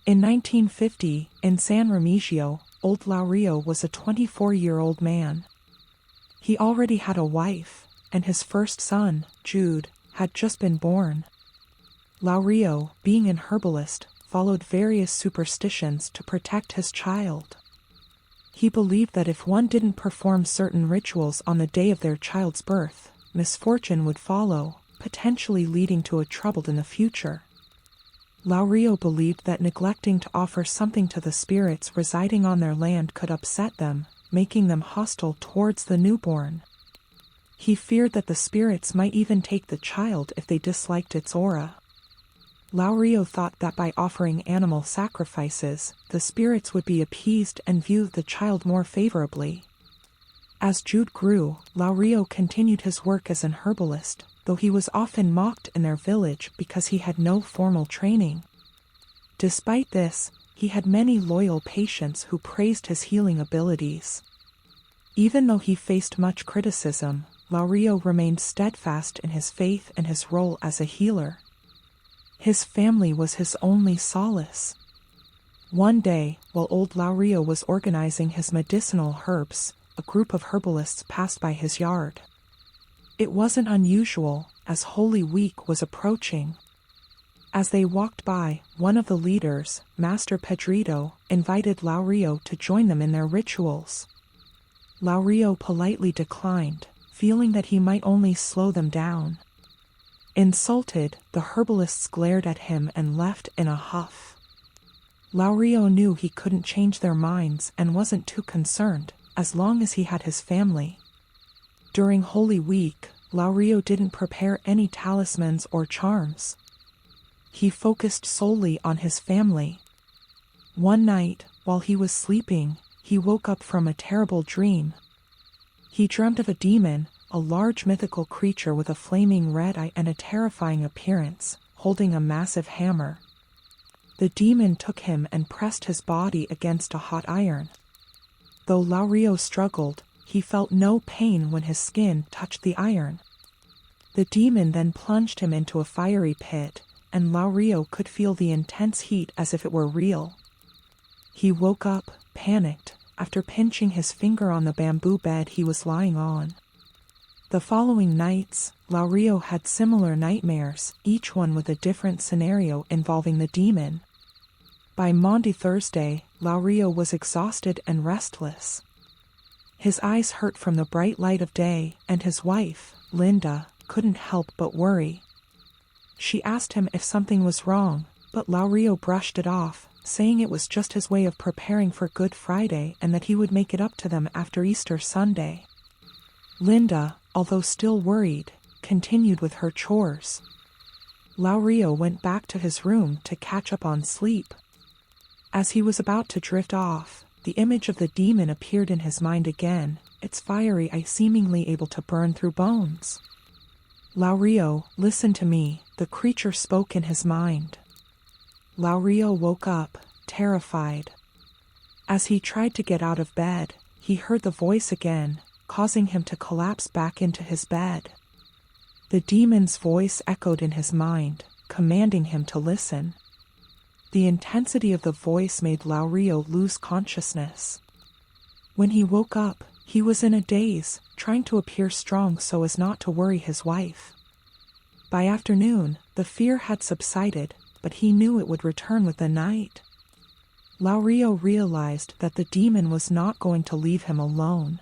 In 1950, in San Remigio, old Laurio was a 24-year-old man. He already had a wife, and his first son, Jude, had just been born. Laurio, being an herbalist, followed various superstitions to protect his child. He believed that if one didn't perform certain rituals on the day of their child's birth, misfortune would follow, potentially leading to a trouble in the future. Laurio believed that neglecting to offer something to the spirits residing on their land could upset them, making them hostile towards the newborn. He feared that the spirits might even take the child if they disliked its aura. Laurio thought that by offering animal sacrifices, the spirits would be appeased and view the child more favorably. As Jude grew, Laurio continued his work as an herbalist, though he was often mocked in their village because he had no formal training. Despite this, he had many loyal patients who praised his healing abilities. Even though he faced much criticism, Laurio remained steadfast in his faith and his role as a healer. His family was his only solace. One day, while old Laurio was organizing his medicinal herbs, a group of herbalists passed by his yard. It wasn't unusual, as Holy Week was approaching. As they walked by, one of the leaders, Maestro Pedrito, invited Laurio to join them in their rituals. Laurio politely declined, feeling that he might only slow them down. Insulted, the herbalists glared at him and left in a huff. Laurio knew he couldn't change their minds and wasn't too concerned, as long as he had his family. During Holy Week, Laurio didn't prepare any talismans or charms. He focused solely on his family. One night, while he was sleeping, he woke up from a terrible dream. He dreamt of a demon, a large mythical creature with a flaming red eye and a terrifying appearance, holding a massive hammer. The demon took him and pressed his body against a hot iron. Though Laurio struggled, he felt no pain when his skin touched the iron. The demon then plunged him into a fiery pit, and Laurio could feel the intense heat as if it were real. He woke up, panicked, after pinching his finger on the bamboo bed he was lying on. The following nights, Laurio had similar nightmares, each one with a different scenario involving the demon. By Maundy Thursday, Laurio was exhausted and restless. His eyes hurt from the bright light of day, and his wife, Linda, couldn't help but worry. She asked him if something was wrong, but Laurio brushed it off, saying it was just his way of preparing for Good Friday and that he would make it up to them after Easter Sunday. Linda, although still worried, continued with her chores. Laurio went back to his room to catch up on sleep. As he was about to drift off, the image of the demon appeared in his mind again, its fiery eye seemingly able to burn through bones. "Laurio, listen to me," the creature spoke in his mind. Laurio woke up, terrified. As he tried to get out of bed, he heard the voice again, causing him to collapse back into his bed. The demon's voice echoed in his mind, commanding him to listen. The intensity of the voice made Laurio lose consciousness. When he woke up, he was in a daze, trying to appear strong so as not to worry his wife. By afternoon, the fear had subsided, but he knew it would return with the night. Laurio realized that the demon was not going to leave him alone.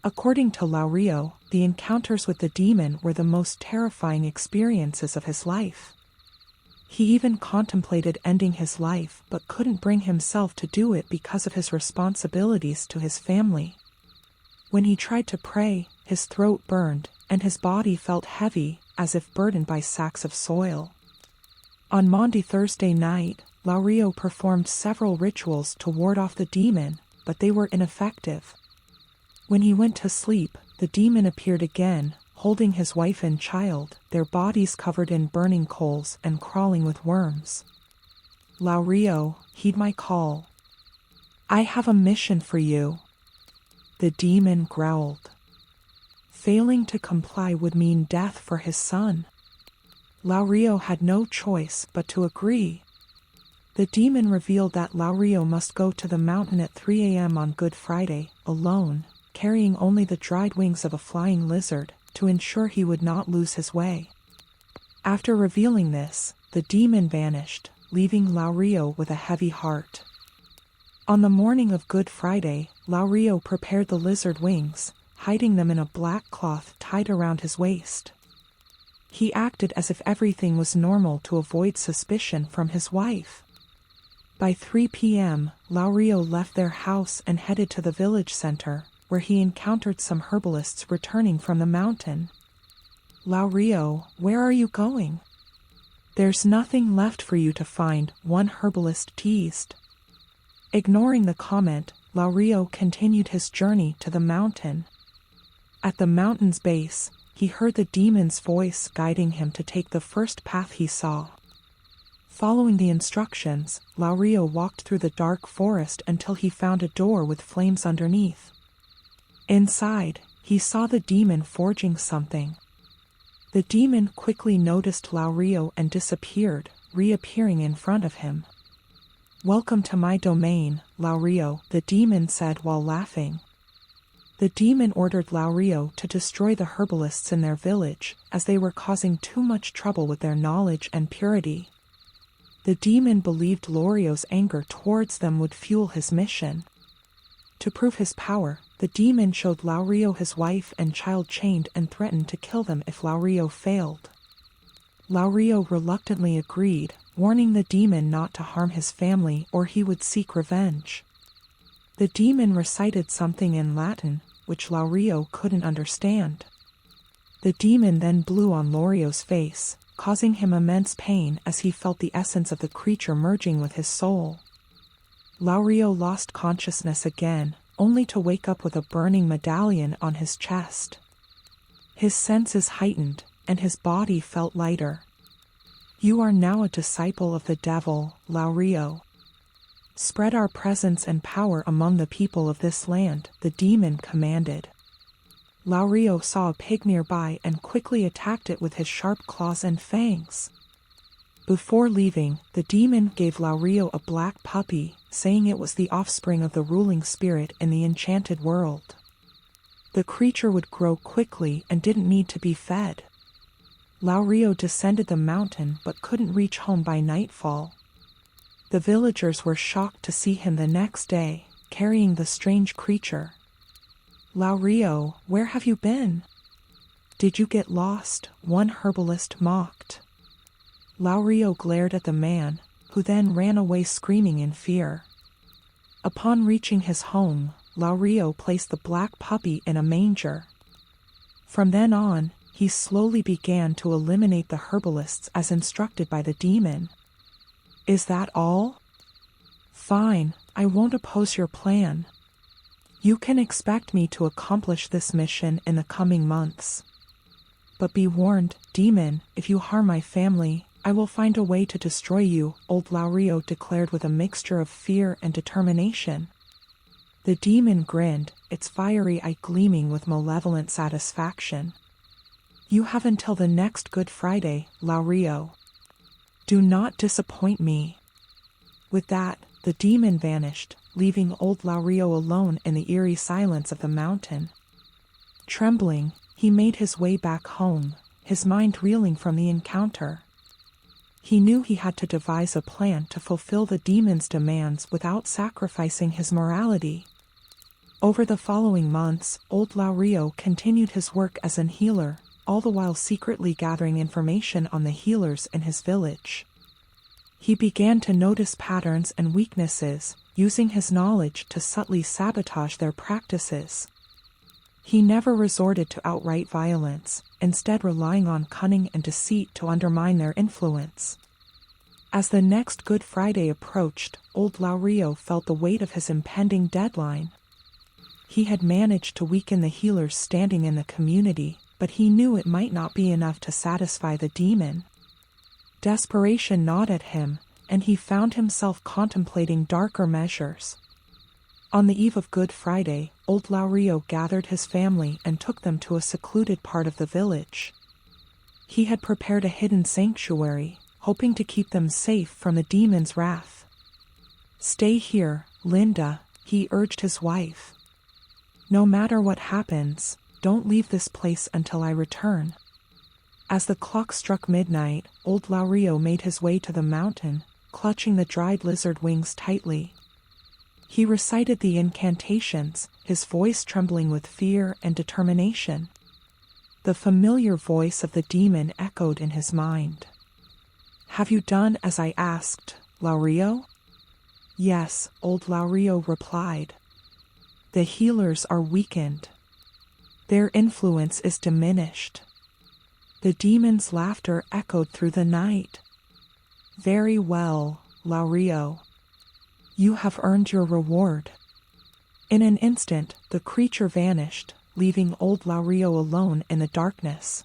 According to Laurio, the encounters with the demon were the most terrifying experiences of his life. He even contemplated ending his life but couldn't bring himself to do it because of his responsibilities to his family. When he tried to pray, his throat burned, and his body felt heavy, as if burdened by sacks of soil. On Maundy Thursday night, Laurio performed several rituals to ward off the demon, but they were ineffective. When he went to sleep, the demon appeared again, holding his wife and child, their bodies covered in burning coals and crawling with worms. "Laurio, heed my call. I have a mission for you," the demon growled. Failing to comply would mean death for his son. Laurio had no choice but to agree. The demon revealed that Laurio must go to the mountain at 3 a.m. on Good Friday, alone, carrying only the dried wings of a flying lizard, to ensure he would not lose his way. After revealing this, the demon vanished, leaving Laurio with a heavy heart. On the morning of Good Friday, Laurio prepared the lizard wings, hiding them in a black cloth tied around his waist. He acted as if everything was normal to avoid suspicion from his wife. By 3 p.m., Laurio left their house and headed to the village center, where he encountered some herbalists returning from the mountain. "Laurio, where are you going?" "There's nothing left for you to find," one herbalist teased. Ignoring the comment, Laurio continued his journey to the mountain. At the mountain's base, he heard the demon's voice guiding him to take the first path he saw. Following the instructions, Laurio walked through the dark forest until he found a door with flames underneath. Inside, he saw the demon forging something. The demon quickly noticed Laurio and disappeared, reappearing in front of him. "Welcome to my domain, Laurio," the demon said while laughing. The demon ordered Laurio to destroy the herbalists in their village, as they were causing too much trouble with their knowledge and purity. The demon believed Laurio's anger towards them would fuel his mission. To prove his power, the demon showed Laurio his wife and child chained and threatened to kill them if Laurio failed. Laurio reluctantly agreed, warning the demon not to harm his family or he would seek revenge. The demon recited something in Latin, which Laurio couldn't understand. The demon then blew on Laurio's face, causing him immense pain as he felt the essence of the creature merging with his soul. Laurio lost consciousness again, only to wake up with a burning medallion on his chest. His senses heightened, and his body felt lighter. "You are now a disciple of the devil, Laurio. Spread our presence and power among the people of this land," the demon commanded. Laurio saw a pig nearby and quickly attacked it with his sharp claws and fangs. Before leaving, the demon gave Laurio a black puppy, saying it was the offspring of the ruling spirit in the enchanted world. The creature would grow quickly and didn't need to be fed. Laurio descended the mountain but couldn't reach home by nightfall. The villagers were shocked to see him the next day, carrying the strange creature. "Laurio, where have you been? Did you get lost?" one herbalist mocked. Laurio glared at the man, who then ran away screaming in fear. Upon reaching his home, Laurio placed the black puppy in a manger. From then on, he slowly began to eliminate the herbalists as instructed by the demon. "Is that all? Fine, I won't oppose your plan. You can expect me to accomplish this mission in the coming months. But be warned, demon, if you harm my family, I will find a way to destroy you," old Laurio declared with a mixture of fear and determination. The demon grinned, its fiery eye gleaming with malevolent satisfaction. "You have until the next Good Friday, Laurio. Do not disappoint me." With that, the demon vanished, leaving old Laurio alone in the eerie silence of the mountain. Trembling, he made his way back home, his mind reeling from the encounter. He knew he had to devise a plan to fulfill the demon's demands without sacrificing his morality. Over the following months, old Laurio continued his work as an healer, all the while secretly gathering information on the healers in his village. He began to notice patterns and weaknesses, using his knowledge to subtly sabotage their practices. He never resorted to outright violence, instead relying on cunning and deceit to undermine their influence. As the next Good Friday approached, old Laurio felt the weight of his impending deadline. He had managed to weaken the healer's standing in the community, but he knew it might not be enough to satisfy the demon. Desperation gnawed at him, and he found himself contemplating darker measures. On the eve of Good Friday, old Laurio gathered his family and took them to a secluded part of the village. He had prepared a hidden sanctuary, hoping to keep them safe from the demon's wrath. "Stay here, Linda," he urged his wife. "No matter what happens, don't leave this place until I return." As the clock struck midnight, old Laurio made his way to the mountain, clutching the dried lizard wings tightly. He recited the incantations, his voice trembling with fear and determination. The familiar voice of the demon echoed in his mind. "Have you done as I asked, Laurio?" "Yes," old Laurio replied. "The healers are weakened. Their influence is diminished." The demon's laughter echoed through the night. "Very well, Laurio. You have earned your reward." In an instant, the creature vanished, leaving old Laurio alone in the darkness.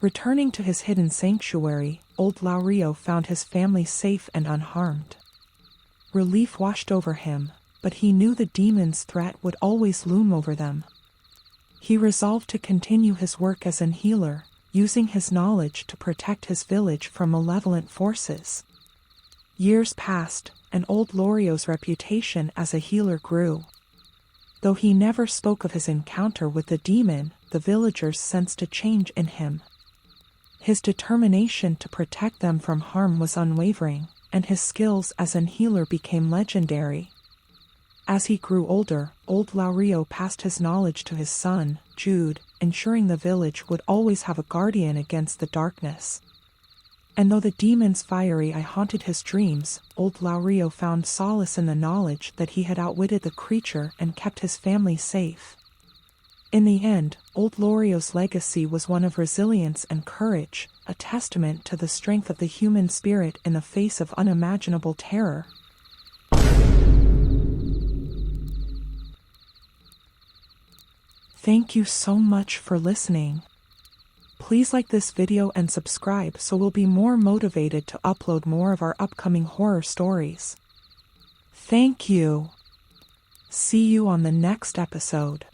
Returning to his hidden sanctuary, old Laurio found his family safe and unharmed. Relief washed over him, but he knew the demon's threat would always loom over them. He resolved to continue his work as an healer, using his knowledge to protect his village from malevolent forces. Years passed, and old Laurio's reputation as a healer grew. Though he never spoke of his encounter with the demon, the villagers sensed a change in him. His determination to protect them from harm was unwavering, and his skills as an healer became legendary. As he grew older, old Laurio passed his knowledge to his son, Jude, ensuring the village would always have a guardian against the darkness. And though the demon's fiery eye haunted his dreams, old Laurio found solace in the knowledge that he had outwitted the creature and kept his family safe. In the end, old Laurio's legacy was one of resilience and courage, a testament to the strength of the human spirit in the face of unimaginable terror. Thank you so much for listening. Please like this video and subscribe so we'll be more motivated to upload more of our upcoming horror stories. Thank you. See you on the next episode.